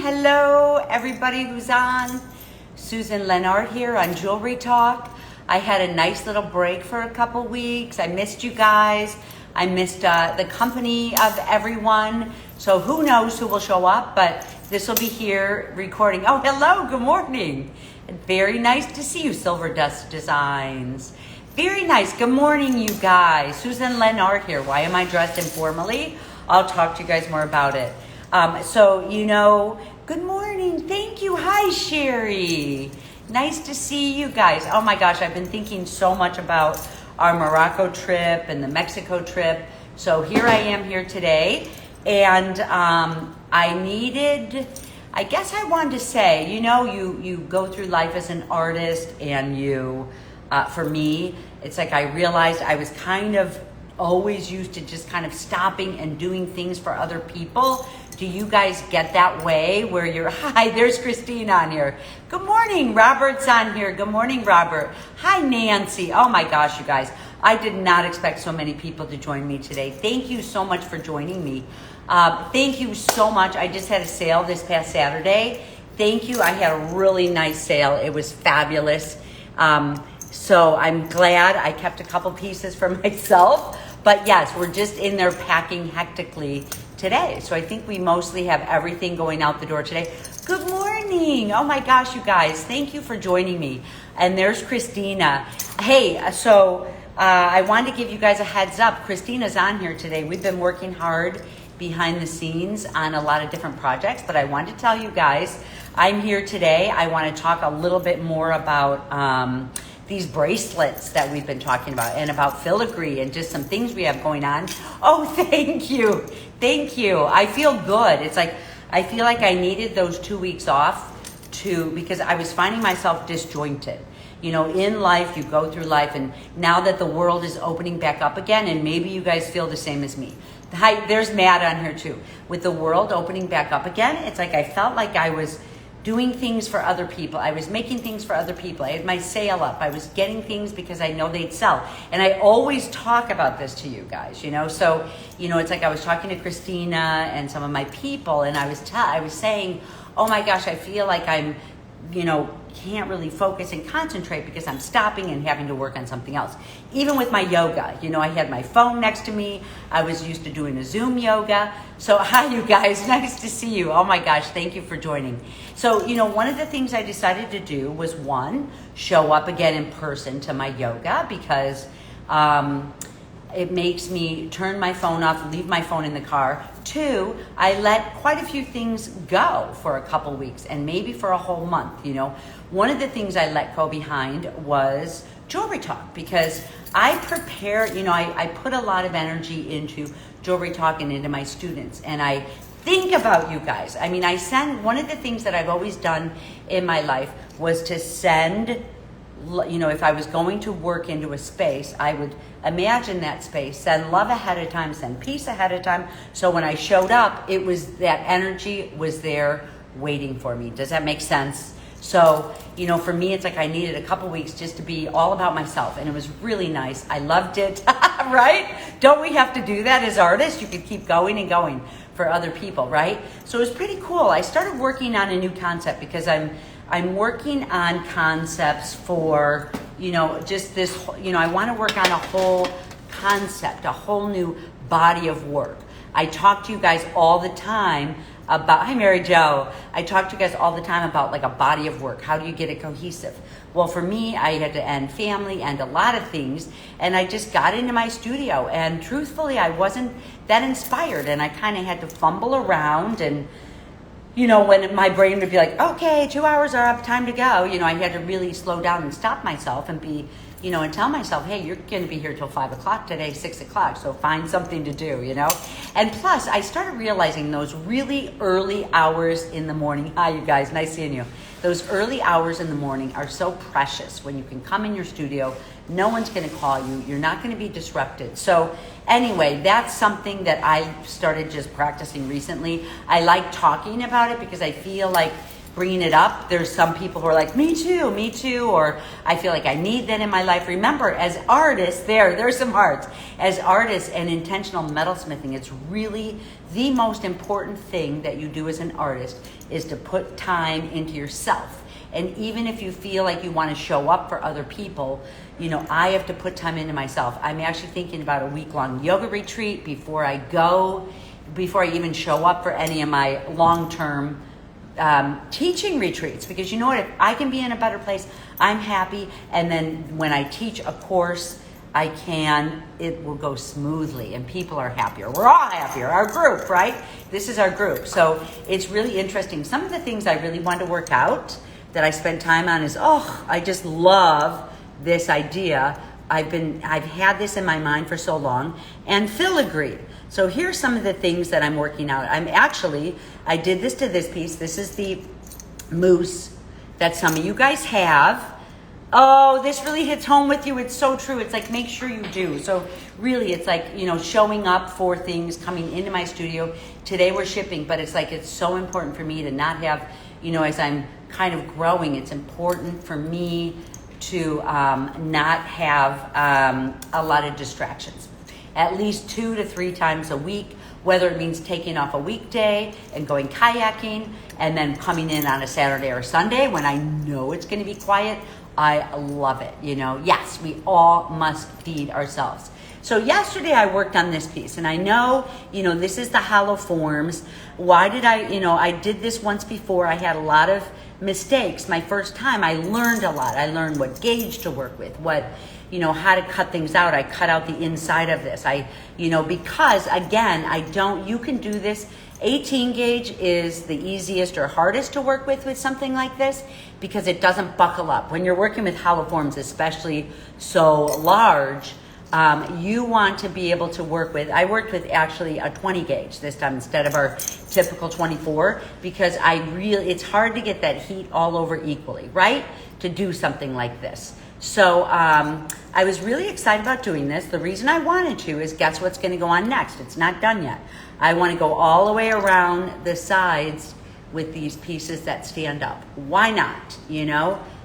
Hello, everybody who's on. Susan Lennart here on Jewelry Talk. I had a nice little break for a couple weeks. I missed you guys. I missed the company of everyone. So who knows who will show up, but this will be here recording. Oh, hello, good morning. Very nice to see you, Silver Dust Designs. Very nice. Good morning, you guys. Susan Lennart here. Why am I dressed informally? I'll talk to you guys more about it. Good morning. Thank you. Hi, Sherry. Nice to see you guys. Oh my gosh, I've been thinking so much about our Morocco trip and the Mexico trip. So here I am here today. And I guess I wanted to say, you go through life as an artist and for me, it's like I realized I was kind of always used to just kind of stopping and doing things for other people. Do you guys get that way where hi, there's Christine on here. Good morning, Robert's on here. Good morning, Robert. Hi, Nancy. Oh my gosh, you guys. I did not expect so many people to join me today. Thank you so much for joining me. Thank you so much. I just had a sale this past Saturday. Thank you. I had a really nice sale. It was fabulous. So I'm glad I kept a couple pieces for myself. But yes, we're just in there packing hectically today. So I think we mostly have everything going out the door today. Good morning. Oh my gosh, you guys. Thank you for joining me. And there's Christina. Hey, I wanted to give you guys a heads up. Christina's on here today. We've been working hard behind the scenes on a lot of different projects, but I wanted to tell you guys, I'm here today. I want to talk a little bit more about these bracelets that we've been talking about and about Filigree and just some things we have going on. Oh, thank you. Thank you. I feel good. It's like, I feel like I needed those 2 weeks off because I was finding myself disjointed. In life, you go through life, and now that the world is opening back up again, and maybe you guys feel the same as me. Hi, there's Matt on here too. With the world opening back up again, it's like I felt like I was doing things for other people. I was making things for other people. I had my sale up. I was getting things because I know they'd sell. And I always talk about this to you guys, So, it's like I was talking to Christina and some of my people, and I was saying, oh my gosh, I feel like I'm, can't really focus and concentrate because I'm stopping and having to work on something else. Even with my yoga, I had my phone next to me. I was used to doing a Zoom yoga. So hi, you guys. Nice to see you. Oh my gosh, thank you for joining. So, one of the things I decided to do was show up again in person to my yoga because it makes me turn my phone off, leave my phone in the car. 2, I let quite a few things go for a couple weeks and maybe for a whole month, One of the things I let go behind was Jewelry Talk because I prepare, I put a lot of energy into Jewelry Talk and into my students, and I think about you guys. I mean, one of the things that I've always done in my life was to send, if I was going to work into a space, I would imagine that space, send love ahead of time, send peace ahead of time. So when I showed up, that energy was there waiting for me. Does that make sense? So, for me, it's like I needed a couple weeks just to be all about myself. And it was really nice. I loved it, right? Don't we have to do that as artists? You could keep going and going for other people, right? So it was pretty cool. I started working on a new concept because I'm working on concepts for, just this, I want to work on a whole concept, a whole new body of work. I talk to you guys all the time hi Mary Jo. I talk to you guys all the time about like a body of work. How do you get it cohesive? Well, for me, I had to end family and a lot of things, and I just got into my studio, and truthfully, I wasn't that inspired, and I kind of had to fumble around, and when my brain would be like, okay, 2 hours are up, time to go, I had to really slow down and stop myself and be, and tell myself, hey, you're going to be here till 5 o'clock today, 6 o'clock, so find something to do, And plus, I started realizing those really early hours in the morning. Hi, you guys. Nice seeing you. Those early hours in the morning are so precious when you can come in your studio. No one's going to call you. You're not going to be disrupted. So anyway, that's something that I started just practicing recently. I like talking about it because I feel like bringing it up. There's some people who are like, me too, or I feel like I need that in my life. Remember, as artists, there's some hearts. As artists and intentional metalsmithing, it's really the most important thing that you do as an artist is to put time into yourself. And even if you feel like you want to show up for other people, you know, I have to put time into myself. I'm actually thinking about a week-long yoga retreat before I even show up for any of my long-term teaching retreats, because you know what, if I can be in a better place, I'm happy, and then when I teach a course, it will go smoothly and people are happier. We're all happier, our group, right? This is our group. So it's really interesting. Some of the things I really want to work out that I spent time on is, I just love this idea. I've had this in my mind for so long, and filigree. So here's some of the things that I'm working out. I did this to this piece. This is the moose that some of you guys have. Oh, this really hits home with you. It's so true. It's like, make sure you do. So really, it's like, you know, showing up for things, coming into my studio. Today we're shipping, but it's like, it's so important for me to not have, you know, as I'm kind of growing, it's important for me to not have a lot of distractions. At least 2 to 3 times a week, whether it means taking off a weekday and going kayaking and then coming in on a Saturday or Sunday when I know it's going to be quiet. I love it. You know, yes, we all must feed ourselves. So yesterday I worked on this piece, and I know, you know, this is the hollow forms. Why did I did this once before. I had a lot of mistakes. My first time, I learned a lot. I learned what gauge to work with, how to cut things out. I cut out the inside of this. Because again, you can do this. 18 gauge is the easiest or hardest to work with something like this because it doesn't buckle up. When you're working with hollow forms, especially so large, you want to be able to work with, I worked with actually a 20 gauge this time instead of our typical 24 because it's hard to get that heat all over equally, right? To do something like this. So I was really excited about doing this. The reason I wanted to is guess what's going to go on next? It's not done yet. I want to go all the way around the sides with these pieces that stand up. Why not?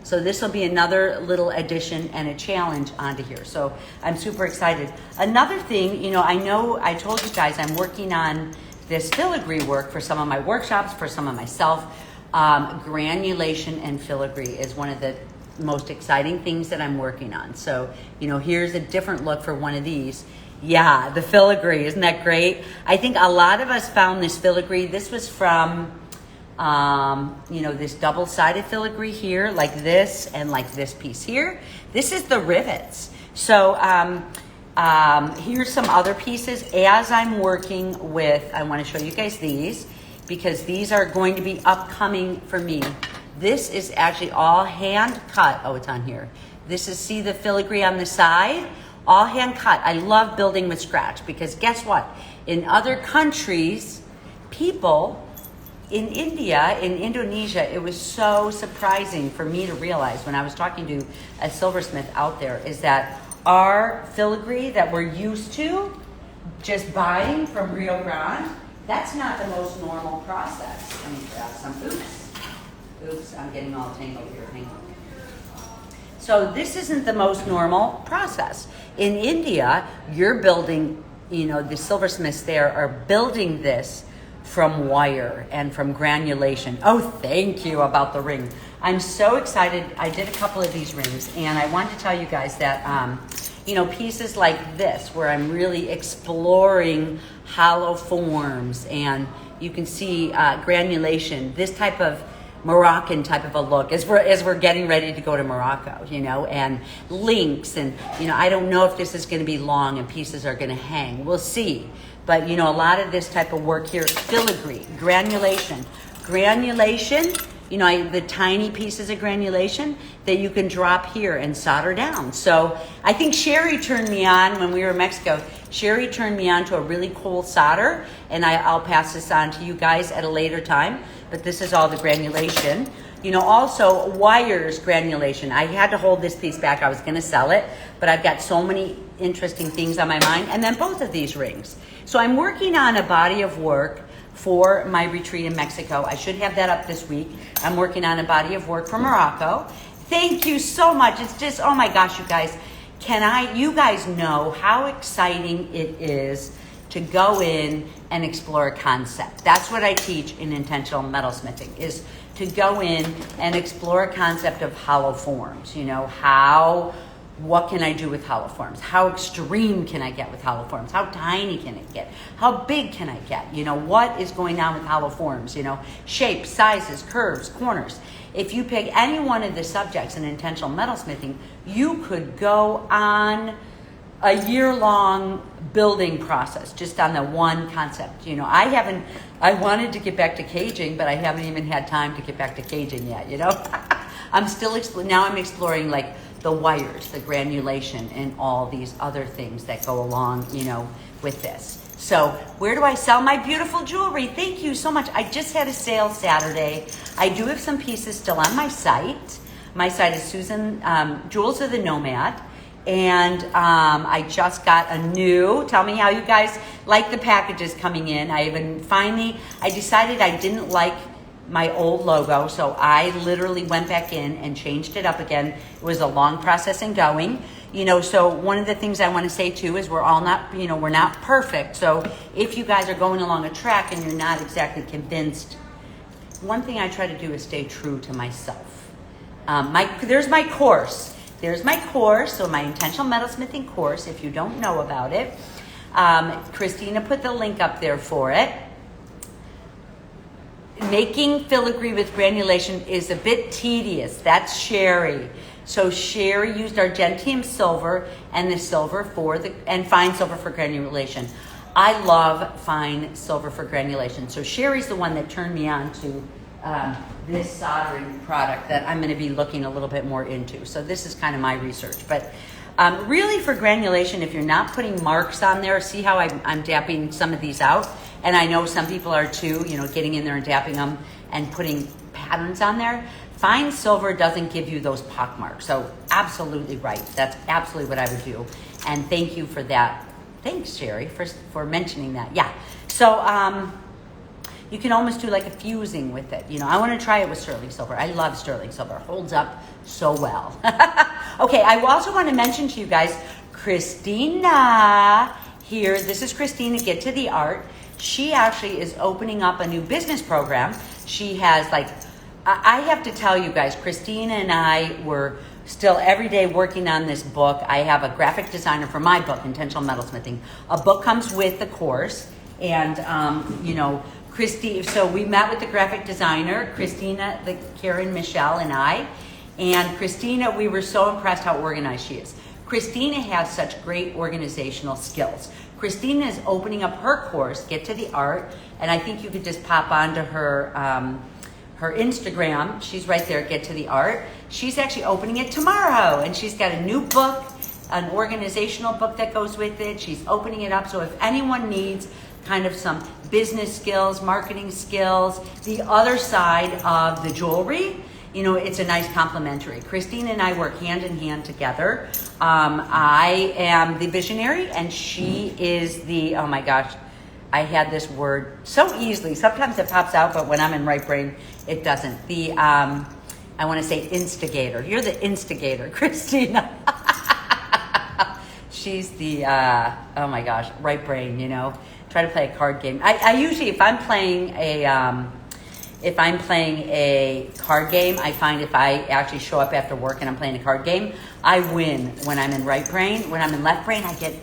So this will be another little addition and a challenge onto here. So I'm super excited. Another thing, I told you guys I'm working on this filigree work for some of my workshops, for some of myself. Granulation and filigree is one of the most exciting things that I'm working on. So, here's a different look for one of these. Yeah, the filigree, isn't that great? I think a lot of us found this filigree. This was from, this double-sided filigree here, like this and like this piece here. This is the rivets. So here's some other pieces. As I'm working with, I want to show you guys these because these are going to be upcoming for me. This is actually all hand cut. Oh, it's on here. See the filigree on the side? All hand cut. I love building with scratch because guess what? In other countries, people in India, in Indonesia, it was so surprising for me to realize when I was talking to a silversmith out there is that our filigree that we're used to just buying from Rio Grande, that's not the most normal process. Let me grab some. Oops, I'm getting all tangled here. Hang on. So this isn't the most normal process. In India, you're building, the silversmiths there are building this from wire and from granulation. Oh, thank you about the ring. I'm so excited. I did a couple of these rings, and I wanted to tell you guys that, pieces like this, where I'm really exploring hollow forms, and you can see granulation, this type of Moroccan type of a look as we're getting ready to go to Morocco, and links, and I don't know if this is going to be long and pieces are going to hang. We'll see. But a lot of this type of work here, filigree, granulation, the tiny pieces of granulation that you can drop here and solder down. So I think Sherry turned me on when we were in Mexico. Sherry turned me on to a really cool solder, and I'll pass this on to you guys at a later time. But this is all the granulation. Also wires granulation. I had to hold this piece back. I was going to sell it, but I've got so many interesting things on my mind. And then both of these rings. So I'm working on a body of work for my retreat in Mexico. I should have that up this week. I'm working on a body of work for Morocco. Thank you so much. It's just, oh my gosh, you guys. You guys know how exciting it is to go in and explore a concept. That's what I teach in intentional metalsmithing, is to go in and explore a concept of hollow forms. What can I do with hollow forms? How extreme can I get with hollow forms? How tiny can it get? How big can I get? What is going on with hollow forms? Shapes, sizes, curves, corners. If you pick any one of the subjects in intentional metalsmithing, you could go on a year-long building process just on the one concept. I wanted to get back to caging, but I haven't even had time to get back to caging yet, I'm still exploring like the wires, the granulation, and all these other things that go along, with this. So where do I sell my beautiful jewelry? Thank you so much. I just had a sale Saturday. I do have some pieces still on my site. My site is Susan, Jewels of the Nomad. And I just got a new, tell me how you guys like the packages coming in. I decided I didn't like my old logo, so I literally went back in and changed it up again. It was a long process in going. So one of the things I want to say too is we're all not, we're not perfect. So if you guys are going along a track and you're not exactly convinced, one thing I try to do is stay true to myself. There's my course. There's my course, so my intentional metalsmithing course, if you don't know about it. Christina put the link up there for it. Making filigree with granulation is a bit tedious. That's Sherry. So Sherry used Argentium silver and the silver and fine silver for granulation. I love fine silver for granulation. So Sherry's the one that turned me on to this soldering product that I'm going to be looking a little bit more into. So this is kind of my research. But really for granulation, if you're not putting marks on there, see how I'm dapping some of these out? And I know some people are too, getting in there and dapping them and putting patterns on there. Fine silver doesn't give you those pock marks. So absolutely right. That's absolutely what I would do. And thank you for that. Thanks, Sherry, for mentioning that. Yeah. So you can almost do like a fusing with it. I want to try it with sterling silver. I love sterling silver. It holds up so well. Okay, I also want to mention to you guys, Christina here. This is Christina, Get to the Art. She actually is opening up a new business program. She has I have to tell you guys, Christina and I were still every day working on this book. I have a graphic designer for my book, Intentional Metalsmithing. A book comes with the course. And, Christy, so we met with the graphic designer, Christina, Karen, Michelle, and I. And Christina, we were so impressed how organized she is. Christina has such great organizational skills. Christina is opening up her course, Get to the Art, and I think you could just pop onto her her Instagram. She's right there, Get to the Art. She's actually opening it tomorrow, and she's got a new book, an organizational book that goes with it. She's opening it up, so if anyone needs kind of some business skills, marketing skills, the other side of the jewelry, it's a nice complementary. Christine and I work hand in hand together. I am the visionary and she is the, oh my gosh, I had this word so easily. Sometimes it pops out, but when I'm in right brain, it doesn't. I want to say instigator. You're the instigator, Christina. She's the, oh my gosh, right brain, Try to play a card game. I usually, if I'm playing a card game, I find if I actually show up after work and I'm playing a card game, I win when I'm in right brain. When I'm in left brain, I get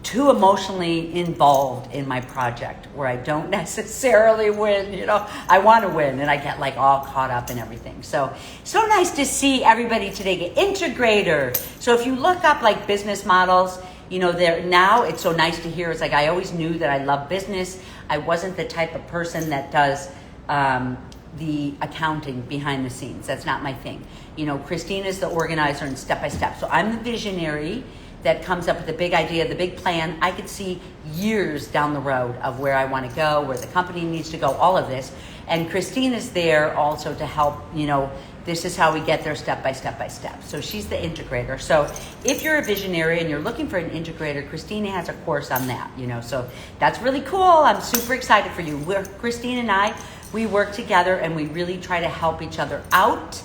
too emotionally involved in my project where I don't necessarily win. I want to win and I get all caught up in everything. So nice to see everybody today get integrator. So if you look up business models, now it's so nice to hear. It's I always knew that I love business. I wasn't the type of person that does the accounting behind the scenes. That's not my thing. Christina's the organizer and step by step. So I'm the visionary that comes up with the big idea, the big plan. I could see years down the road of where I want to go, where the company needs to go, all of this. And Christina's there also to help, this is how we get there step by step by step. So she's the integrator. So if you're a visionary and you're looking for an integrator, Christina has a course on that, so that's really cool. I'm super excited for you. Christine and I, we work together and we really try to help each other out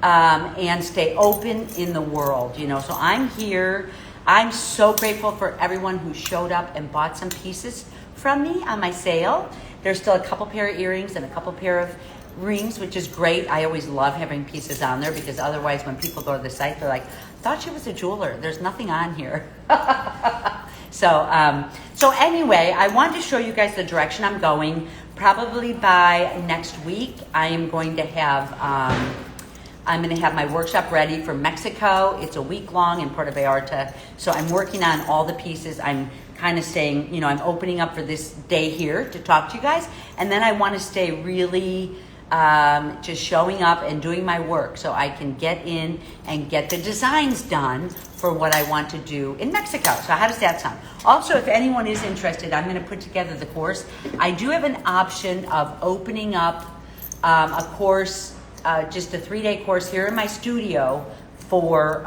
and stay open in the world, So I'm here. I'm so grateful for everyone who showed up and bought some pieces from me on my sale. There's still a couple pair of earrings and a couple pair of rings, which is great. I always love having pieces on there because otherwise when people go to the site, they're like, thought she was a jeweler. There's nothing on here. So anyway, I wanted to show you guys the direction I'm going. Probably by next week, I'm going to have my workshop ready for Mexico. It's a week long in Puerto Vallarta. So I'm working on all the pieces. I'm kind of saying, I'm opening up for this day here to talk to you guys. And then I want to stay really just showing up and doing my work so I can get in and get the designs done for what I want to do in Mexico. So how does that sound? Also, if anyone is interested, I'm going to put together the course. I do have an option of opening up a course, just a 3-day course here in my studio for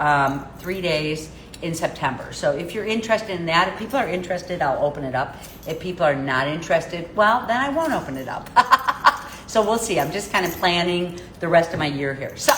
3 days in September. So if you're interested in that, if people are interested, I'll open it up. If people are not interested, well, then I won't open it up. So we'll see. I'm just kind of planning the rest of my year here. So,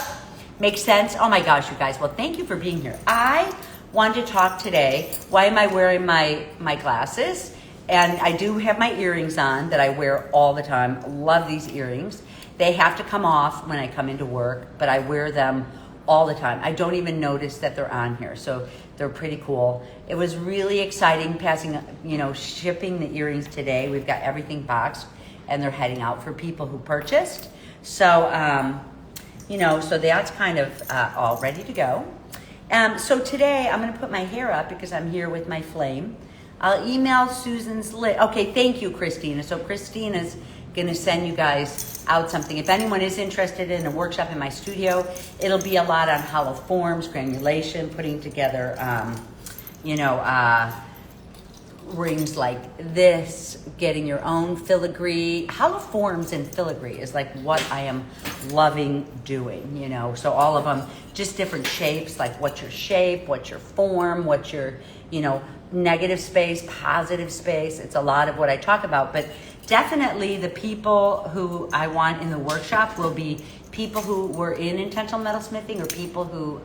makes sense? Oh my gosh, you guys. Well, thank you for being here. I wanted to talk today. Why am I wearing my glasses? And I do have my earrings on that I wear all the time. Love these earrings. They have to come off when I come into work, but I wear them all the time. I don't even notice that they're on here. So they're pretty cool. It was really exciting shipping the earrings today. We've got everything boxed and they're heading out for people who purchased. So, so that's kind of all ready to go. So today I'm gonna put my hair up because I'm here with my flame. I'll email Susan's list. Okay, thank you, Christina. So Christina's gonna send you guys out something. If anyone is interested in a workshop in my studio, it'll be a lot on hollow forms, granulation, putting together, rings like this, getting your own filigree. Hollow forms and filigree is like what I am loving doing, So all of them, just different shapes, like what's your shape, what's your form, what's your, negative space, positive space. It's a lot of what I talk about, but definitely the people who I want in the workshop will be people who were in intentional metalsmithing or people who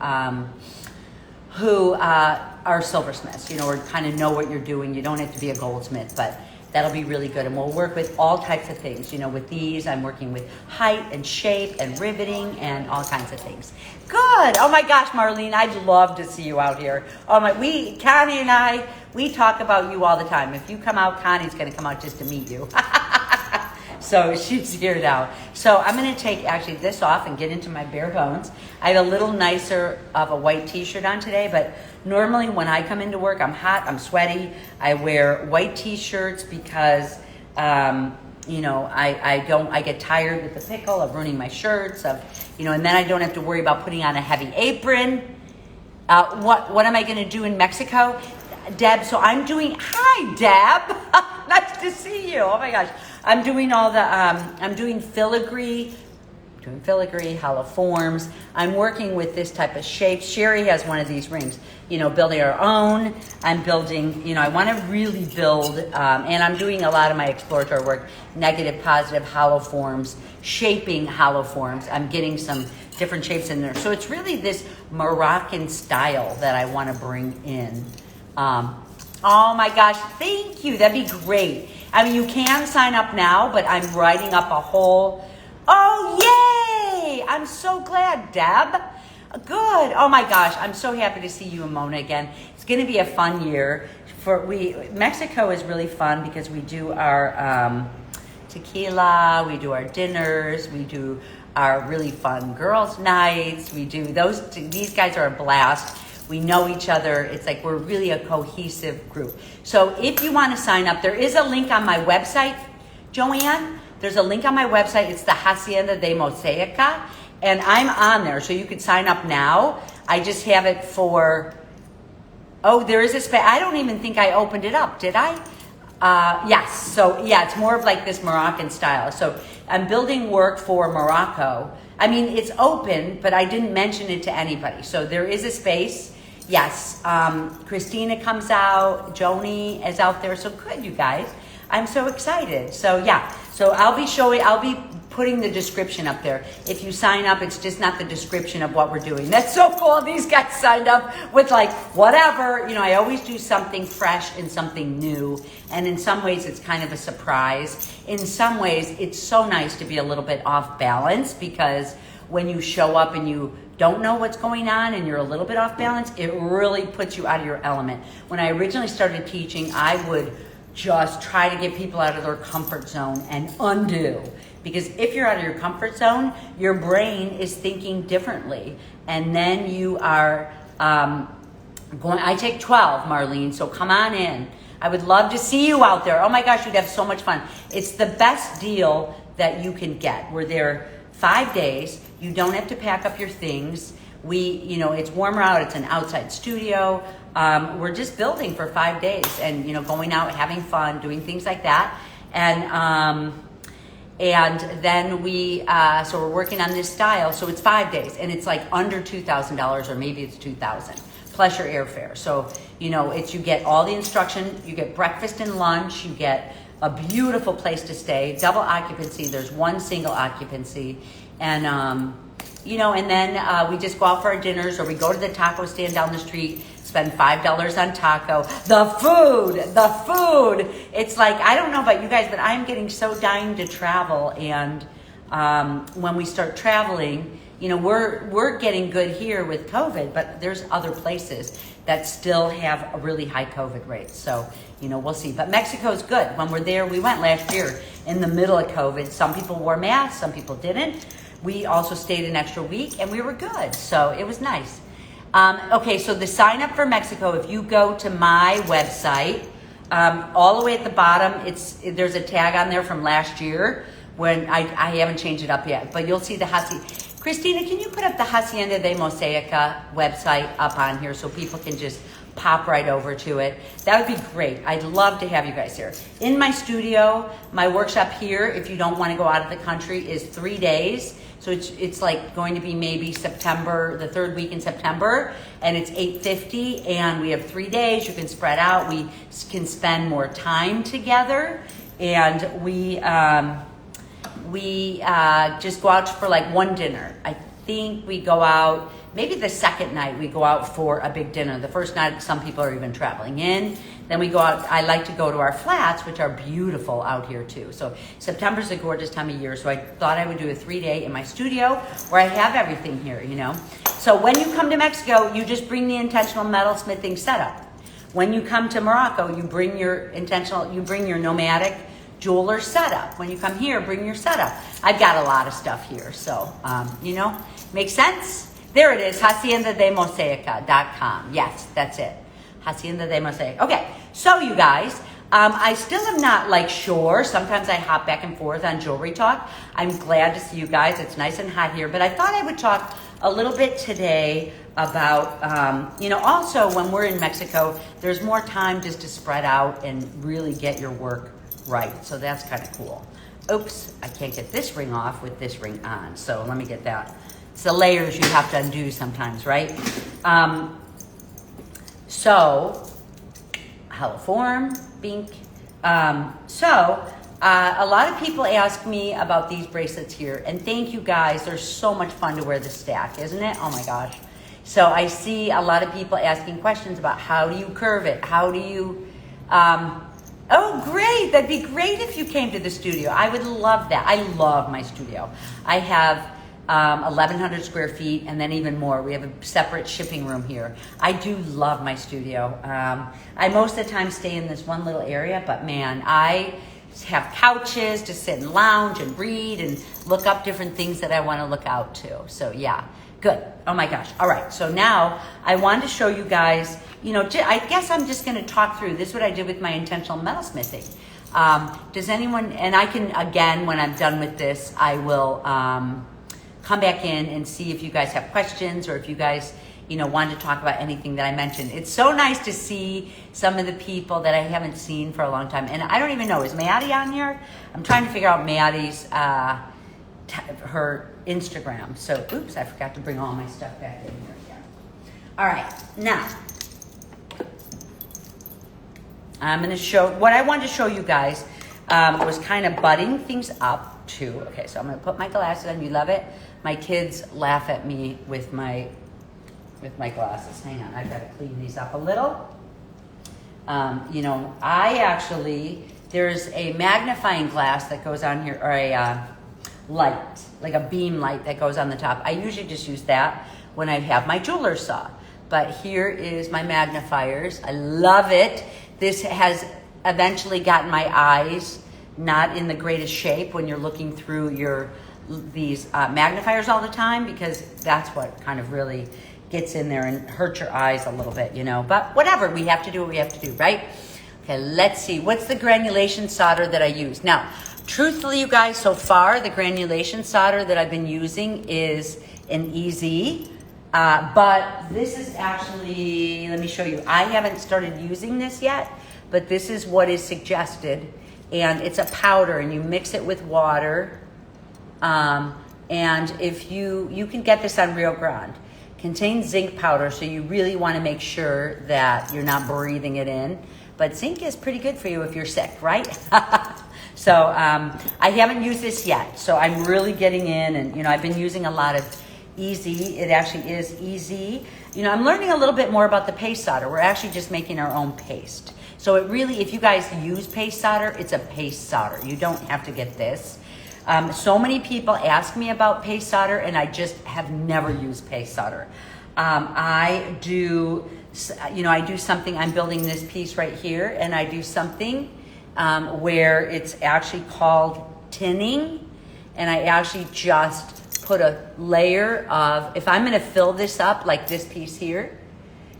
are silversmiths, or kind of know what you're doing. You don't have to be a goldsmith, but that'll be really good. And we'll work with all types of things. With these, I'm working with height and shape and riveting and all kinds of things. Good. Oh my gosh, Marlene, I'd love to see you out here. Connie and I, we talk about you all the time. If you come out, Connie's going to come out just to meet you. So she's here now. So I'm going to take actually this off and get into my bare bones. I have a little nicer of a white t-shirt on today, but normally when I come into work, I'm hot, I'm sweaty. I wear white t-shirts because, I get tired with the pickle of ruining my shirts, and then I don't have to worry about putting on a heavy apron. What am I going to do in Mexico? Deb, so I'm doing, hi Deb, nice to see you. Oh my gosh. I'm doing I'm doing filigree, hollow forms. I'm working with this type of shape. Sherry has one of these rings, building our own. I'm building, I want to really build, and I'm doing a lot of my exploratory work, negative, positive, hollow forms, shaping hollow forms. I'm getting some different shapes in there. So it's really this Moroccan style that I want to bring in. Oh my gosh, thank you. That'd be great. You can sign up now, but I'm writing up a whole, yay! I'm so glad, Deb. Good. Oh my gosh, I'm so happy to see you and Mona again. It's going to be a fun year. Mexico is really fun because we do our tequila, we do our dinners, we do our really fun girls' nights. We do these guys are a blast. We know each other. It's like we're really a cohesive group. So if you want to sign up, there is a link on my website, Joanne. There's a link on my website. It's the Hacienda de Mosaica. And I'm on there. So you could sign up now. I just have it for, there is a space. I don't even think I opened it up. Did I? Yes. So yeah, it's more of like this Moroccan style. So I'm building work for Morocco. I mean, it's open, but I didn't mention it to anybody. So there is a space. Yes, Christina comes out, Joni is out there. So good, you guys. I'm so excited. So yeah, so I'll be putting the description up there. If you sign up, it's just not the description of what we're doing. That's so cool. These guys signed up with like whatever. You know, I always do something fresh and something new. And in some ways, it's kind of a surprise. In some ways, it's so nice to be a little bit off balance, because when you show up and you don't know what's going on and you're a little bit off balance, it really puts you out of your element. When I originally started teaching, I would just try to get people out of their comfort zone and undo. Because if you're out of your comfort zone, your brain is thinking differently. And then you are I take 12, Marlene, so come on in. I would love to see you out there. Oh my gosh, you'd have so much fun. It's the best deal that you can get. We're there 5 days. You don't have to pack up your things. It's warmer out. It's an outside studio. We're just building for 5 days and, going out, having fun, doing things like that. And then so we're working on this style. So it's 5 days and it's like under $2,000, or maybe it's $2,000 plus your airfare. So, you get all the instruction, you get breakfast and lunch, you get a beautiful place to stay, double occupancy. There's one single occupancy. And, and then we just go out for our dinners, or we go to the taco stand down the street, spend $5 on taco. The food. It's like, I don't know about you guys, but I'm getting so dying to travel. And when we start traveling, we're getting good here with COVID, but there's other places that still have a really high COVID rates. So, we'll see. But Mexico's good. When we're there, we went last year in the middle of COVID. Some people wore masks, some people didn't. We also stayed an extra week and we were good. So it was nice. Okay, so the sign up for Mexico, if you go to my website, all the way at the bottom, there's a tag on there from last year when I haven't changed it up yet, but you'll see the Christina, can you put up the Hacienda de Mosaica website up on here so people can just pop right over to it? That would be great. I'd love to have you guys here. In my studio, my workshop here, if you don't want to go out of the country, is 3 days. So it's like going to be maybe September, the third week in September, and it's $850, and we have 3 days. You can spread out. We can spend more time together, and we just go out for like one dinner. I think we go out, maybe the second night we go out for a big dinner. The first night, some people are even traveling in. Then we go out, I like to go to our flats, which are beautiful out here too. So September's a gorgeous time of year. So I thought I would do a 3-day in my studio where I have everything here, So when you come to Mexico, you just bring the intentional metalsmithing setup. When you come to Morocco, you bring your nomadic jeweler setup. When you come here, bring your setup. I've got a lot of stuff here. So, makes sense? There it is, haciendademosaica.com. Yes, that's it. Hacienda de Mosaic. Okay, so you guys, I still am not sure. Sometimes I hop back and forth on jewelry talk. I'm glad to see you guys. It's nice and hot here, but I thought I would talk a little bit today about, also when we're in Mexico, there's more time just to spread out and really get your work right. So that's kind of cool. Oops, I can't get this ring off with this ring on. So let me get that. It's the layers you have to undo sometimes, right? So, hello form, bink. A lot of people ask me about these bracelets here, and thank you guys. They're so much fun to wear the stack, isn't it? Oh my gosh. So I see a lot of people asking questions about how do you curve it? How do you, oh great, that'd be great if you came to the studio. I would love that. I love my studio. I have 1,100 square feet and then even more. We have a separate shipping room here. I do love my studio. I most of the time stay in this one little area, but man, I have couches to sit and lounge and read and look up different things that I want to look out to. So yeah, good. Oh my gosh. All right. So now I wanted to show you guys, I guess I'm just going to talk through. This is what I did with my intentional metalsmithing. Does anyone, and I can, again, when I'm done with this, I will, come back in and see if you guys have questions or if you guys, wanted to talk about anything that I mentioned. It's so nice to see some of the people that I haven't seen for a long time. And I don't even know, is Maddie on here? I'm trying to figure out Maddie's, her Instagram. So, oops, I forgot to bring all my stuff back in here again. All right, now, I'm going to show, what I wanted to show you guys was kind of butting things up too. Okay, so I'm going to put my glasses on. You love it? My kids laugh at me with my glasses. Hang on, I've got to clean these up a little. There's a magnifying glass that goes on here, or a light, like a beam light that goes on the top. I usually just use that when I have my jeweler's saw. But here is my magnifiers. I love it. This has eventually gotten my eyes not in the greatest shape when you're looking through these magnifiers all the time, because that's what kind of really gets in there and hurts your eyes a little bit, But whatever, we have to do what we have to do, right? Okay, let's see. What's the granulation solder that I use? Now, truthfully, you guys, so far, the granulation solder that I've been using is an EZ. But this is actually, let me show you. I haven't started using this yet, but this is what is suggested. And it's a powder, and you mix it with water. And if you can get this on Rio Grande. Contains zinc powder, so you really want to make sure that you're not breathing it in. But zinc is pretty good for you if you're sick, right? So I haven't used this yet, so I'm really getting in, and I've been using a lot of EZ. It actually is EZ. I'm learning a little bit more about the paste solder. We're actually just making our own paste. So it really, if you guys use paste solder, it's a paste solder. You don't have to get this. So many people ask me about paste solder, and I just have never used paste solder. I do something, I'm building this piece right here, and I do something where it's actually called tinning, and I actually just put a layer of, if I'm going to fill this up like this piece here,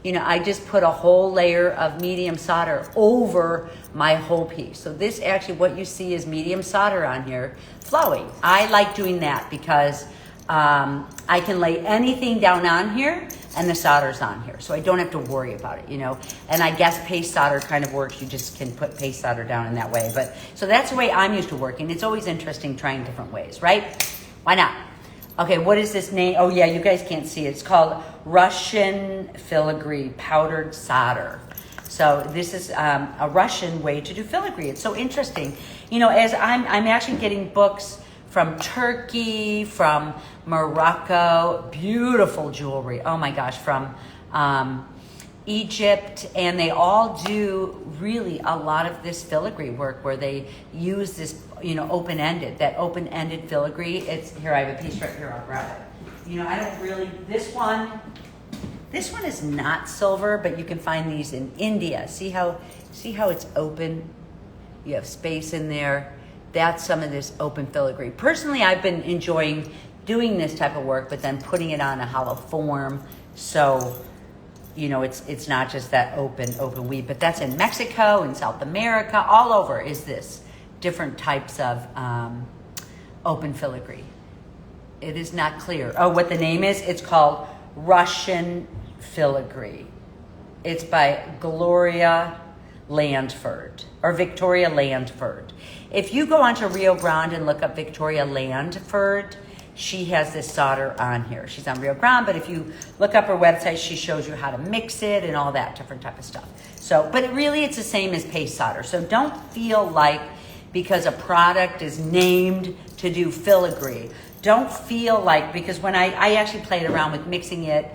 I just put a whole layer of medium solder over my whole piece. So this actually, what you see is medium solder on here flowing. I like doing that because I can lay anything down on here and the solder's on here. So I don't have to worry about it, And I guess paste solder kind of works. You just can put paste solder down in that way. But so that's the way I'm used to working. It's always interesting trying different ways, right? Why not? Okay, what is this name? Oh yeah, you guys can't see it. It's called Russian Filigree powdered solder. So this is a Russian way to do filigree. It's so interesting. As I'm actually getting books from Turkey, from Morocco, beautiful jewelry. Oh my gosh, from Egypt, and they all do really a lot of this filigree work where they use this, open-ended, that open-ended filigree. It's here, I have a piece right here, I'll grab it. I don't really, this one is not silver, but you can find these in India. See how it's open? You have space in there. That's some of this open filigree. Personally, I've been enjoying doing this type of work, but then putting it on a hollow form. So, it's not just that open weave, but that's in Mexico and South America, all over is this different types of open filigree. It is not clear. Oh, what the name is? It's called Russian Filigree. It's by Gloria Landford or Victoria Landford. If you go onto Rio Grande and look up Victoria Landford, she has this solder on here. She's on Rio Grande, but if you look up her website, she shows you how to mix it and all that different type of stuff. So, but it's the same as paste solder. So don't feel like because a product is named to do filigree, don't feel like, because when I actually played around with mixing it,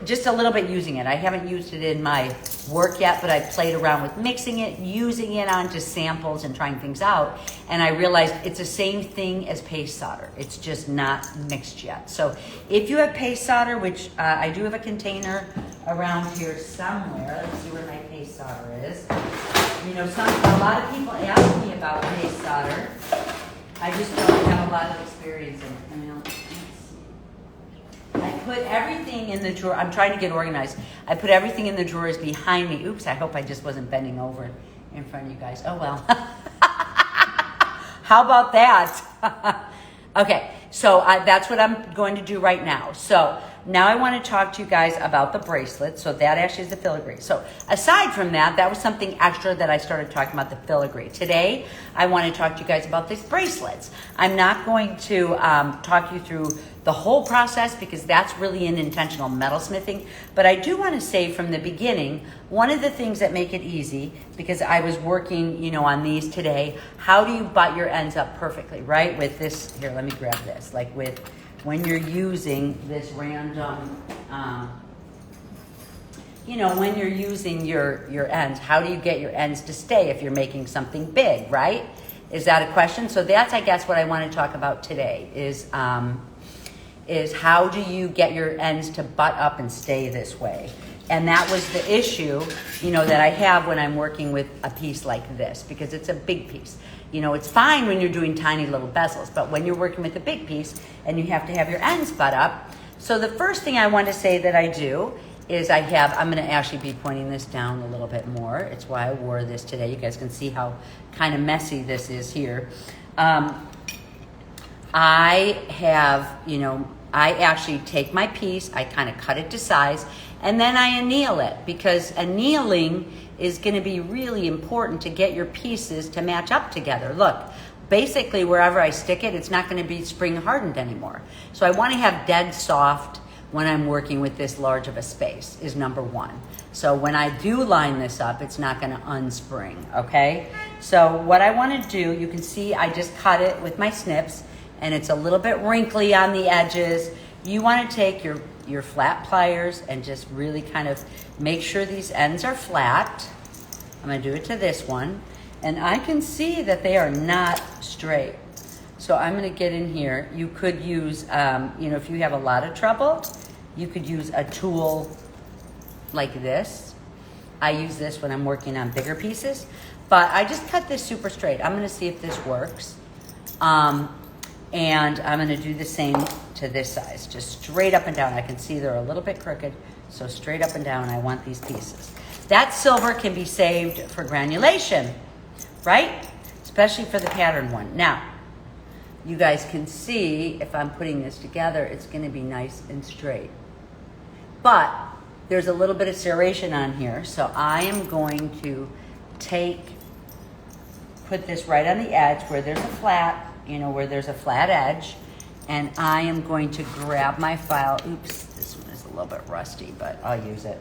just a little bit using it. I haven't used it in my work yet, but I've played around with mixing it, using it onto samples and trying things out. And I realized it's the same thing as paste solder. It's just not mixed yet. So if you have paste solder, which I do have a container around here somewhere. Let's see where my paste solder is. A lot of people ask me about paste solder. I just don't have a lot of experience in it. I put everything in the drawer. I'm trying to get organized. I put everything in the drawers behind me. Oops, I hope I just wasn't bending over in front of you guys. Oh, well. How about that? Okay, so that's what I'm going to do right now. So now I want to talk to you guys about the bracelet. So that actually is the filigree. So aside from that, that was something extra that I started talking about, the filigree. Today, I want to talk to you guys about these bracelets. I'm not going to talk you through the whole process because that's really in intentional metalsmithing. But I do want to say from the beginning, one of the things that make it easy, because I was working, you know, on these today, how do you butt your ends up perfectly, right? With this, here, let me grab this, like with, when you're using this random, you know, when you're using your ends, how do you get your ends to stay if you're making something big, right? Is that a question? So that's, I guess, what I want to talk about today is how do you get your ends to butt up and stay this way? And that was the issue, you know, that I have when I'm working with a piece like this, because it's a big piece. You know, it's fine when you're doing tiny little bezels, but when you're working with a big piece and you have to have your ends butt up. So the first thing I want to say that I do is I'm going to actually be pointing this down a little bit more. It's why I wore this today. You guys can see how kind of messy this is here. I have, you know, I actually take my piece, I kind of cut it to size, and then I anneal it, because annealing is going to be really important to get your pieces to match up together. Look, basically wherever I stick it, it's not going to be spring hardened anymore. So I want to have dead soft when I'm working with this large of a space, is number one. So when I do line this up, it's not going to unspring, okay? So what I want to do, you can see I just cut it with my snips, and it's a little bit wrinkly on the edges. You want to take your flat pliers and just really kind of make sure these ends are flat. I'm going to do it to this one. And I can see that they are not straight. So I'm going to get in here. You could use, you know, if you have a lot of trouble, you could use a tool like this. I use this when I'm working on bigger pieces. But I just cut this super straight. I'm going to see if this works. And I'm going to do the same to this size, just straight up and down. I can see they're a little bit crooked, so straight up and down I want these pieces. That silver can be saved for granulation, right? Especially for the pattern one. Now, you guys can see if I'm putting this together, it's going to be nice and straight. But there's a little bit of serration on here, so I am going to put this right on the edge where there's a flat, you know, where there's a flat edge, and I am going to grab my file. Oops, this one is a little bit rusty, but I'll use it.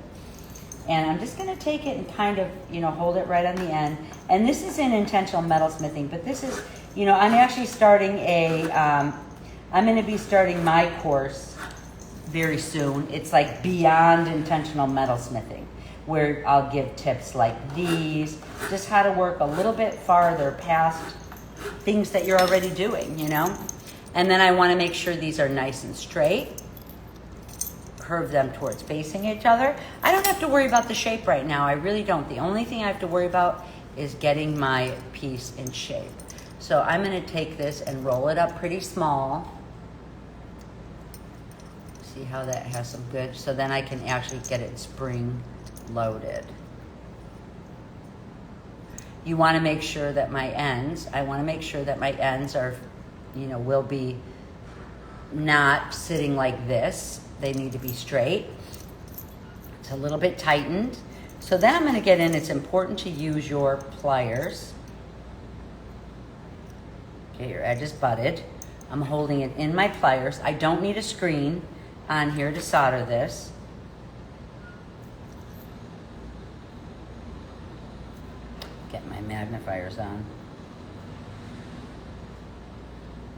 And I'm just going to take it and kind of, you know, hold it right on the end. And this is in intentional metalsmithing, but this is, you know, I'm actually starting I'm going to be starting my course very soon. It's like beyond intentional metalsmithing, where I'll give tips like these, just how to work a little bit farther past things that you're already doing, you know? And then I want to make sure these are nice and straight. Curve them towards facing each other. I don't have to worry about the shape right now. I really don't. The only thing I have to worry about is getting my piece in shape. So I'm going to take this and roll it up pretty small. See how that has some good, so then I can actually get it spring loaded. You want to make sure that my ends, I want to make sure that my ends are, you know, will be not sitting like this. They need to be straight. It's a little bit tightened. So then I'm going to get in, it's important to use your pliers. Okay, your edge is butted. I'm holding it in my pliers. I don't need a screen on here to solder this. Get my magnifiers on.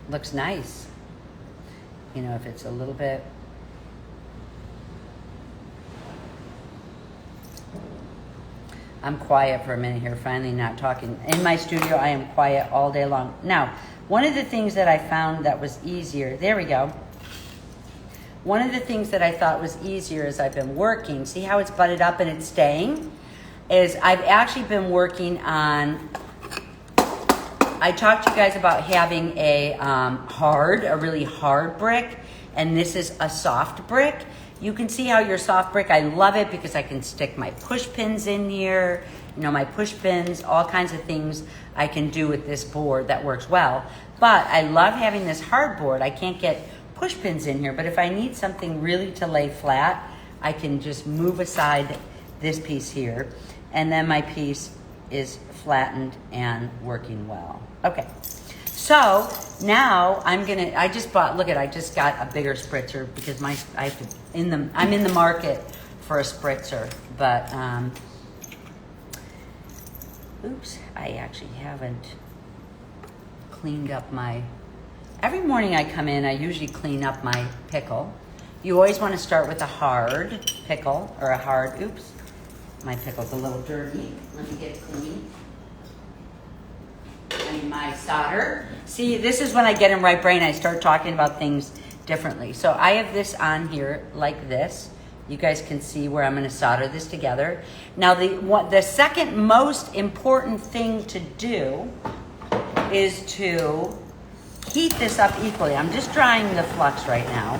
Looks nice. You know, if it's a little bit. I'm quiet for a minute here, finally not talking. In my studio, I am quiet all day long. Now, one of the things that I found that was easier, there we go. One of the things that I thought was easier as I've been working, see how it's butted up and it's staying? Is I've actually been working on, I talked to you guys about having a really hard brick, and this is a soft brick. You can see how your soft brick, I love it because I can stick my push pins in here, you know, my push pins, all kinds of things I can do with this board that works well. But I love having this hard board. I can't get push pins in here, but if I need something really to lay flat, I can just move aside this piece here, and then my piece is flattened and working well. Okay, so now I just got a bigger spritzer because I'm in the market for a spritzer, but oops, I actually haven't cleaned up every morning I come in, I usually clean up my pickle. You always want to start with a hard pickle, or oops, my pickle's a little dirty. Let me get it clean. My solder. See, this is when I get in right brain, I start talking about things differently. So I have this on here like this. You guys can see where I'm going to solder this together. Now, the second most important thing to do is to heat this up equally. I'm just drying the flux right now.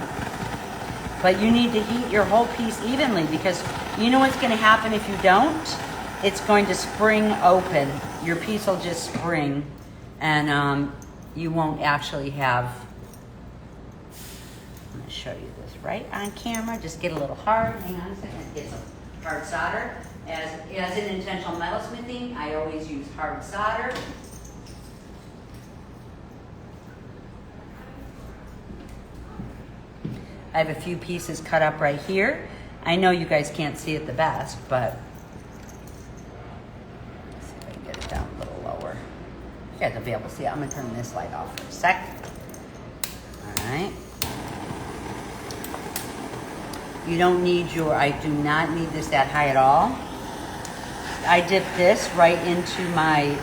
But you need to heat your whole piece evenly, because you know what's going to happen if you don't? It's going to spring open. Your piece will just spring, and you won't actually have... I'm going to show you this right on camera. Just get a little hard. Hang on a second. Get some hard solder. As in intentional metalsmithing, I always use hard solder. I have a few pieces cut up right here. I know you guys can't see it the best, but let's see if I can get it down a little lower. You guys will be able to see it. I'm going to turn this light off for a sec. All right. You don't need I do not need this that high at all. I dip this right into my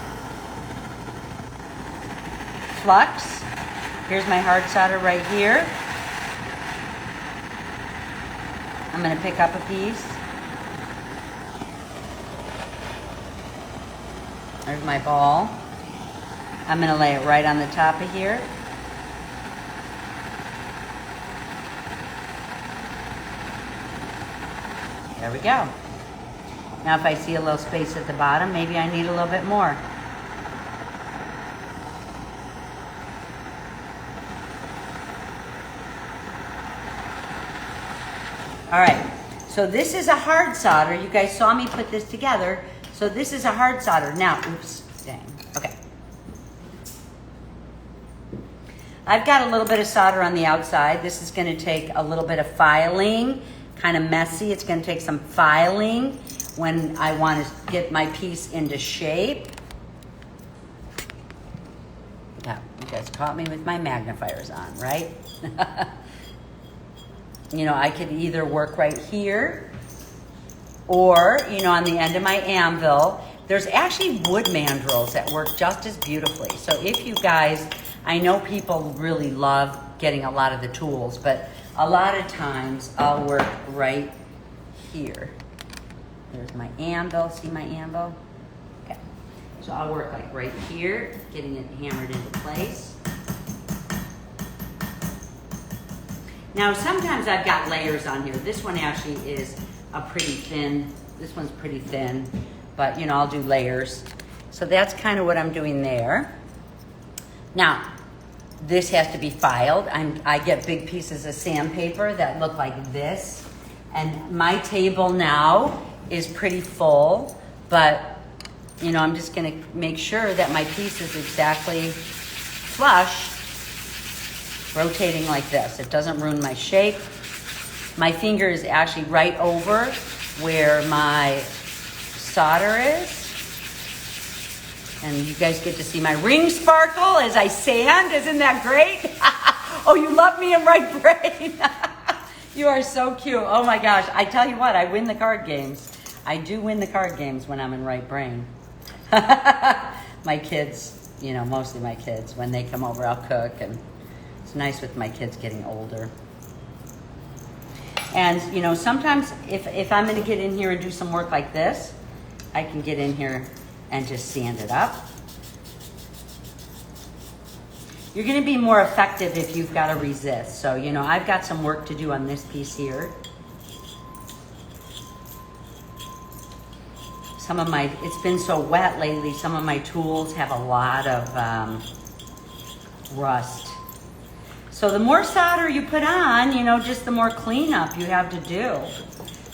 flux. Here's my hard solder right here. I'm going to pick up a piece. There's my ball. I'm going to lay it right on the top of here. There we go. Now if I see a little space at the bottom, maybe I need a little bit more. All right, so this is a hard solder. You guys saw me put this together. So this is a hard solder. Now, oops, dang, okay. I've got a little bit of solder on the outside. This is gonna take a little bit of filing, kind of messy. It's gonna take some filing when I wanna get my piece into shape. Yeah, you guys caught me with my magnifiers on, right? You know, I could either work right here or, you know, on the end of my anvil. There's actually wood mandrels that work just as beautifully. So if you guys, I know people really love getting a lot of the tools, but a lot of times I'll work right here. There's my anvil. See my anvil? Okay. So I'll work like right here, getting it hammered into place. Now, sometimes I've got layers on here. This one actually is a pretty thin. This one's pretty thin, but you know, I'll do layers. So that's kind of what I'm doing there. Now, this has to be filed. I get big pieces of sandpaper that look like this. And my table now is pretty full, but you know, I'm just gonna make sure that my piece is exactly flush, rotating like this. It doesn't ruin my shape. My finger is actually right over where my solder is. And you guys get to see my ring sparkle as I sand. Isn't that great? Oh, you love me in right brain. You are so cute. Oh my gosh. I tell you what, I win the card games. I do win the card games when I'm in right brain. My kids, you know, mostly my kids, when they come over, I'll cook, and it's nice with my kids getting older. And, you know, sometimes if I'm going to get in here and do some work like this, I can get in here and just sand it up. You're going to be more effective if you've got to resist. So, you know, I've got some work to do on this piece here. It's been so wet lately, some of my tools have a lot of rust. So the more solder you put on, you know, just the more cleanup you have to do.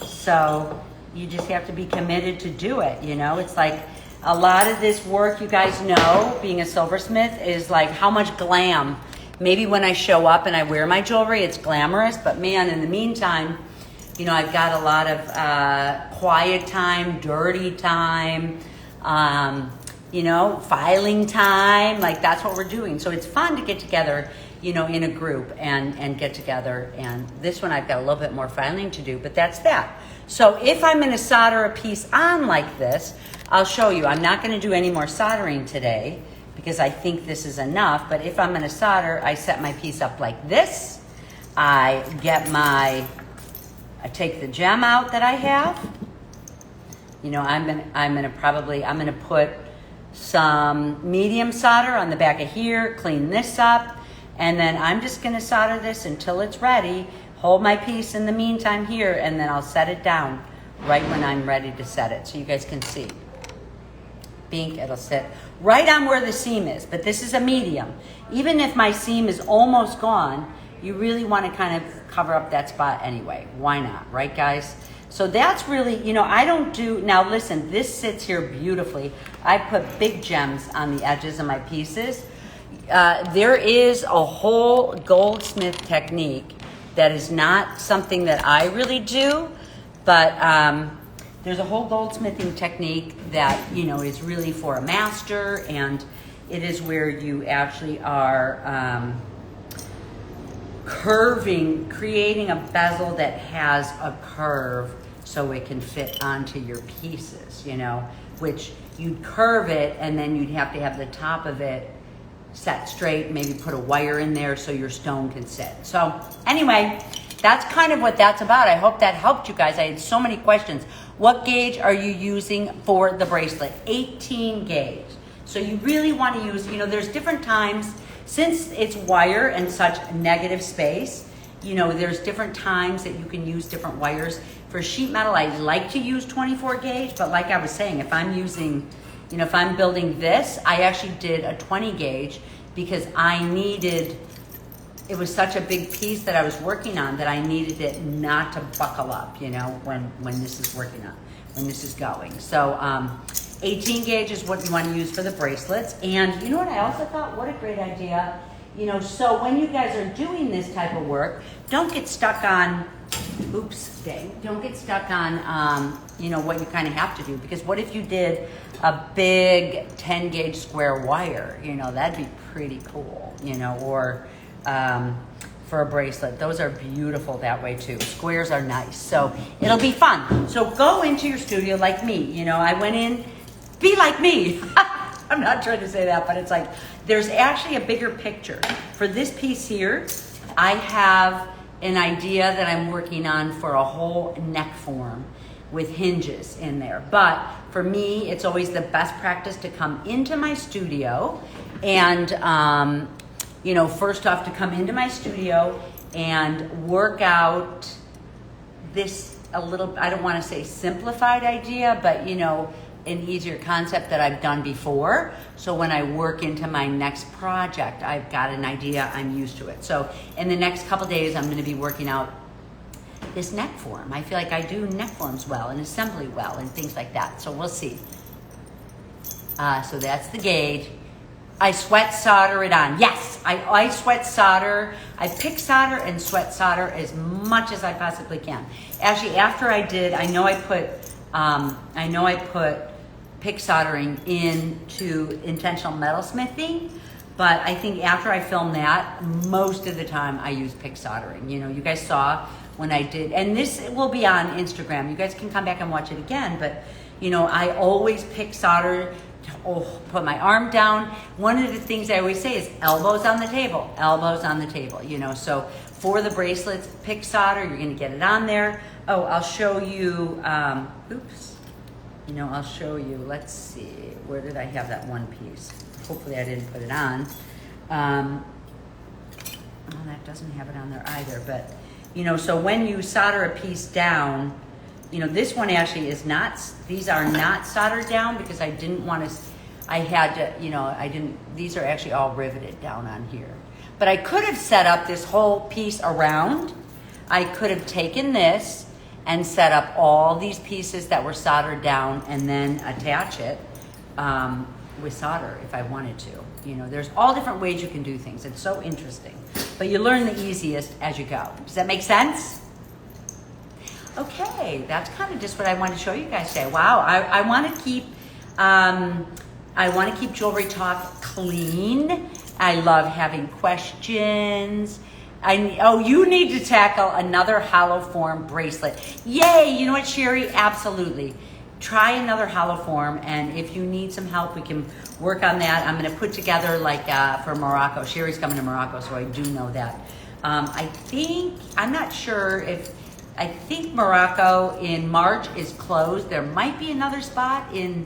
So you just have to be committed to do it, you know. It's like a lot of this work, you guys know, being a silversmith, is like how much glam. Maybe when I show up and I wear my jewelry, it's glamorous, but man, in the meantime, you know, I've got a lot of quiet time, dirty time, you know, filing time. Like, that's what we're doing. So it's fun to get together, you know, in a group and get together. And this one I've got a little bit more filing to do, but that's that. So if I'm going to solder a piece on like this, I'll show you. I'm not going to do any more soldering today because I think this is enough. But if I'm going to solder, I set my piece up like this. I take the gem out that I have. You know, I'm gonna put some medium solder on the back of here, clean this up, and then I'm just gonna solder this until it's ready, hold my piece in the meantime here, and then I'll set it down right when I'm ready to set it so you guys can see. Bink, it'll sit right on where the seam is, but this is a medium. Even if my seam is almost gone, you really want to kind of cover up that spot anyway. Why not, right guys? So that's really, you know, I don't do, now listen, this sits here beautifully. I put big gems on the edges of my pieces. There is a whole goldsmith technique that is not something that I really do, but there's a whole goldsmithing technique that, you know, is really for a master, and it is where you actually are curving, creating a bezel that has a curve so it can fit onto your pieces, you know, which you'd curve it and then you'd have to have the top of it set straight, maybe put a wire in there so your stone can sit. So anyway, that's kind of what that's about. I hope that helped you guys. I had so many questions. What gauge are you using for the bracelet? 18 gauge. So you really want to use, you know, there's different times. Since it's wire and such negative space, you know, there's different times that you can use different wires. For sheet metal, I like to use 24 gauge, but like I was saying, if I'm using, you know, if I'm building this, I actually did a 20 gauge because I needed, it was such a big piece that I was working on that I needed it not to buckle up, you know, when this is working on, when this is going. So 18 gauge is what you want to use for the bracelets. And you know what I also thought? What a great idea. You know, so when you guys are doing this type of work, don't get stuck on, oops, dang, don't get stuck on, you know, what you kind of have to do. Because what if you did a big 10 gauge square wire? You know, that'd be pretty cool, you know, or for a bracelet. Those are beautiful that way too. Squares are nice. So it'll be fun. So go into your studio like me. You know, I went in, be like me. I'm not trying to say that, but it's like, there's actually a bigger picture. For this piece here, I have an idea that I'm working on for a whole neck form with hinges in there. But for me, it's always the best practice to come into my studio and, you know, first off to come into my studio and work out this a little, I don't want to say simplified idea, but you know, an easier concept that I've done before. So when I work into my next project, I've got an idea, I'm used to it. So in the next couple days, I'm going to be working out this neck form. I feel like I do neck forms well and assembly well and things like that. So we'll see. So that's the gauge. I sweat solder it on. Yes, I sweat solder. I pick solder and sweat solder as much as I possibly can. Actually, after I did, I know I put pick soldering into intentional metalsmithing, but I think after I filmed that, most of the time I use pick soldering. You know, you guys saw when I did, and this will be on Instagram. You guys can come back and watch it again, but you know, I always pick solder to put my arm down. One of the things I always say is elbows on the table, you know, so for the bracelets, pick solder, you're gonna get it on there. Oh, I'll show you, oops. You know, I'll show you, let's see, where did I have that one piece? Hopefully I didn't put it on. Oh, that doesn't have it on there either, but, you know, so when you solder a piece down, you know, this one actually is not, these are not soldered down because I didn't want to, I had to, you know, these are actually all riveted down on here. But I could have set up this whole piece around. I could have taken this and set up all these pieces that were soldered down and then attach it with solder if I wanted to. You know, there's all different ways you can do things. It's so interesting. But you learn the easiest as you go. Does that make sense? Okay, that's kind of just what I wanted to show you guys today. Wow, I want to keep Jewelry Talk clean. I love having questions. You need to tackle another hollow form bracelet. Yay! You know what, Sherry? Absolutely. Try another hollow form, and if you need some help, we can work on that. I'm going to put together like for Morocco. Sherry's coming to Morocco, so I do know that. I'm not sure if, I think Morocco in March is closed. There might be another spot in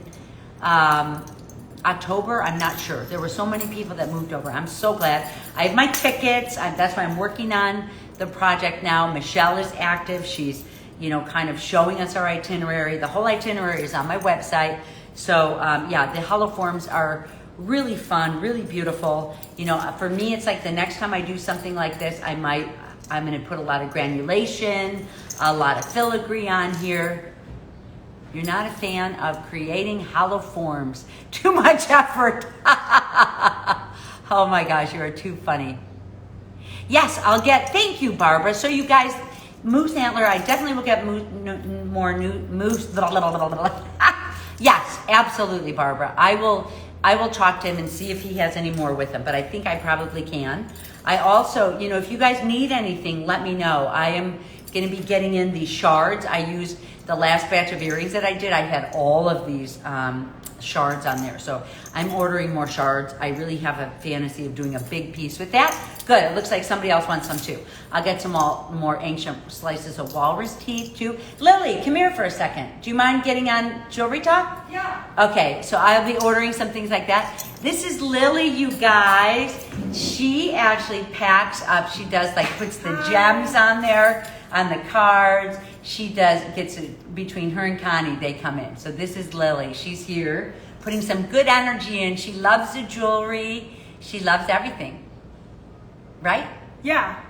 October. I'm not sure. There were so many people that moved over. I'm so glad. I have my tickets. That's why I'm working on the project now. Michelle is active. She's, you know, kind of showing us our itinerary. The whole itinerary is on my website. So yeah, the hollow forms are really fun, really beautiful. You know, for me, it's like the next time I do something like this, I'm going to put a lot of granulation, a lot of filigree on here. You're not a fan of creating hollow forms. Too much effort. Oh my gosh, you are too funny. Yes, thank you, Barbara. So you guys, moose antler, I definitely will get more moose. Yes, absolutely, Barbara. I will talk to him and see if he has any more with him, but I think I probably can. I also, you know, if you guys need anything, let me know. I am going to be getting in these shards. I used the last batch of earrings that I did. I had all of these shards on there. So I'm ordering more shards. I really have a fantasy of doing a big piece with that. Good. It looks like somebody else wants some too. I'll get some more ancient slices of walrus teeth too. Lily, come here for a second. Do you mind getting on Jewelry Talk? Yeah. Okay, so I'll be ordering some things like that. This is Lily, you guys. She actually packs up. She does puts the gems on there, on the cards. She gets it between her and Connie, they come in. So this is Lily. She's here putting some good energy in. She loves the jewelry. She loves everything. Right? Yeah.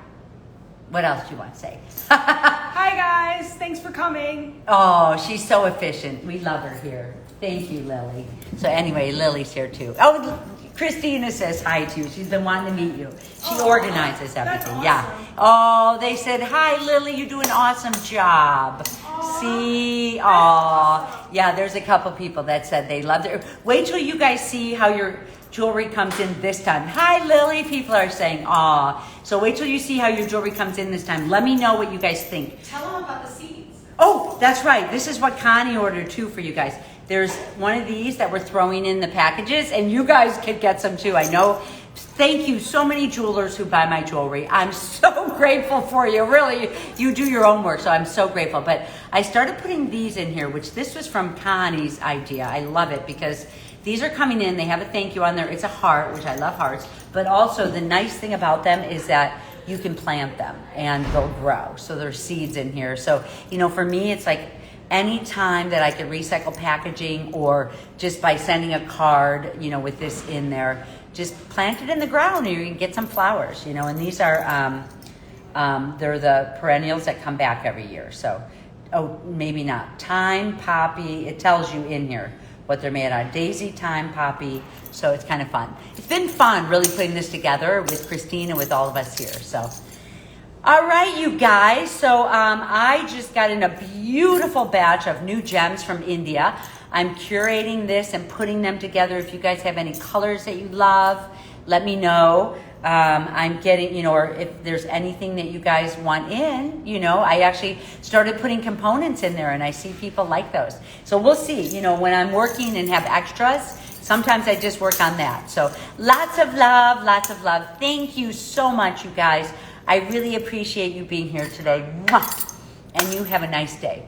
What else do you want to say? Hi guys, thanks for coming. Oh, she's so efficient. We love her here. Thank you, Lily. So anyway, Lily's here too. Oh, Christina says hi to you. She's been wanting to meet you. She organizes everything. Awesome. Yeah. Oh, they said, hi, Lily, you do an awesome job. Aww. See? Oh, yeah, there's a couple people that said they loved it. Wait till you guys see how your jewelry comes in this time. Hi, Lily, people are saying, aw. So wait till you see how your jewelry comes in this time. Let me know what you guys think. Tell them about the seeds. Oh, that's right. This is what Connie ordered too for you guys. There's one of these that we're throwing in the packages, and you guys could get some too. I know. Thank you, so many jewelers who buy my jewelry. I'm so grateful for you. Really, you do your own work, so I'm so grateful. But I started putting these in here, which this was from Connie's idea. I love it because these are coming in. They have a thank you on there. It's a heart, which I love hearts. But also the nice thing about them is that you can plant them and they'll grow. So there's seeds in here. So, you know, for me, it's like any time that I could recycle packaging or just by sending a card, you know, with this in there, just plant it in the ground and you can get some flowers, you know. And these are, they're the perennials that come back every year. So, oh, maybe not. Thyme, poppy, it tells you in here what they're made on. Daisy, thyme, poppy. So it's kind of fun. It's been fun really putting this together with Christine and with all of us here. So, all right, you guys. So I just got in a beautiful batch of new gems from India. I'm curating this and putting them together. If you guys have any colors that you love, let me know. I'm getting, you know, or if there's anything that you guys want in, you know, I actually started putting components in there and I see people like those. So we'll see, you know, when I'm working and have extras, sometimes I just work on that. So lots of love, lots of love. Thank you so much, you guys. I really appreciate you being here today. Mwah! And you have a nice day.